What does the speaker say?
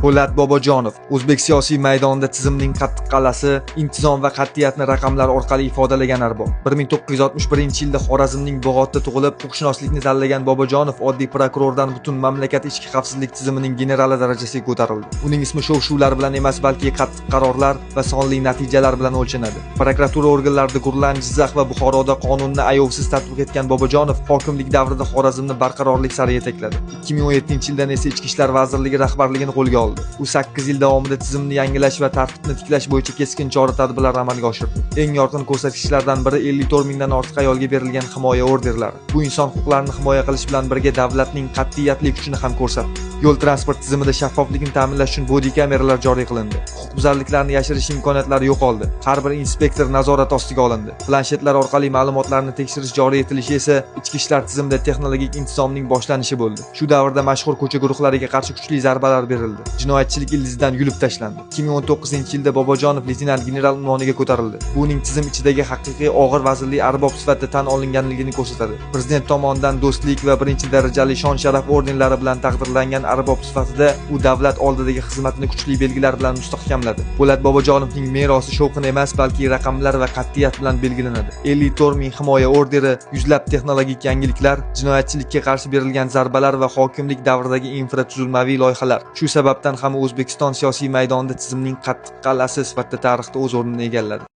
Po'lat Bobojonov o'zbek siyosiy maydonida tizimning qattiq qal'asi, intizom va qat'iyatni raqamlar orqali ifodalagan arbob. 1961-yilda Xorazmning Bog'otda tug'ilib, huquqshunoslikni tanlagan Bobojonov oddiy prokurordan butun mamlakat ichki xavfsizlik tizimining generali darajasiga ko'tarildi. Uning ismi shov-shuvlar bilan emas, balki qattiq qarorlar va sonli natijalar bilan o'lchanadi. Prokuratura organlarida Gurlan, Jizzax va Buxoroda qonunni ayovsiz tatbiq etgan Bobojonov hokimlik davrida Xorazmni barqarorlik sari yetakladi. 2017-yildan esa Ichki ishlar vazirligi rahbarligini qo'lga oldi. U 8 yil davomida tizimni yangilash va tartibni tiklash bo'yicha keskin chora-tadbirlar amalga oshirdi. Eng yorqin ko'rsatkichlardan biri 54 mingdan ortiq ayolga berilgan himoya orderlari. Bu inson huquqlarini himoya qilish bilan birga davlatning qat'iyatli kuchini ham ko'rsatdi. Yo'l transport tizimida shaffoflikni ta'minlash uchun body kameralar joriy qilindi. Huquqbuzarliklarni yashirish imkoniyatlari yo'qoldi. Har bir inspektor nazorat ostiga olindi. Planshetlar orqali ma'lumotlarni tekshirish joriy etilishi esa ichki ishlar tizimida texnologik intizomning boshlanishi bo'ldi. Shu davrda mashhur ko'cha guruhlariga qarshi kuchli zarbalar berildi. Jinoyatchilik ildizidan yulib tashlandi. 2019-yilda Bobojonov leytenant general unvoniga ko'tarildi. Bu uning tizim ichidagi haqiqiy og'ir vazirli arbob sifatida tan olinganligini ko'rsatadi. Prezident tomonidan do'stlik va birinchi darajali shon-sharaf ordenlari bilan taqdirlangan arbob sifatida u davlat oldidagi xizmatini kuchli belgilar bilan mustahkamladi. Po'lat Bobojonovning merosi shovqin emas, balki raqamlar va qat'iyat bilan belgilanadi. 54 ming himoya orderi, yuzlab texnologik yangiliklar, jinoyatchilikka qarshi berilgan zarbalar va hokimlik davridagi infratuzilmaviy loyihalar. Shu sababdan ham O'zbekiston siyosiy maydonida tizimning qattiq qal'asi sifatida tarixda o'z o'rnini egalladi.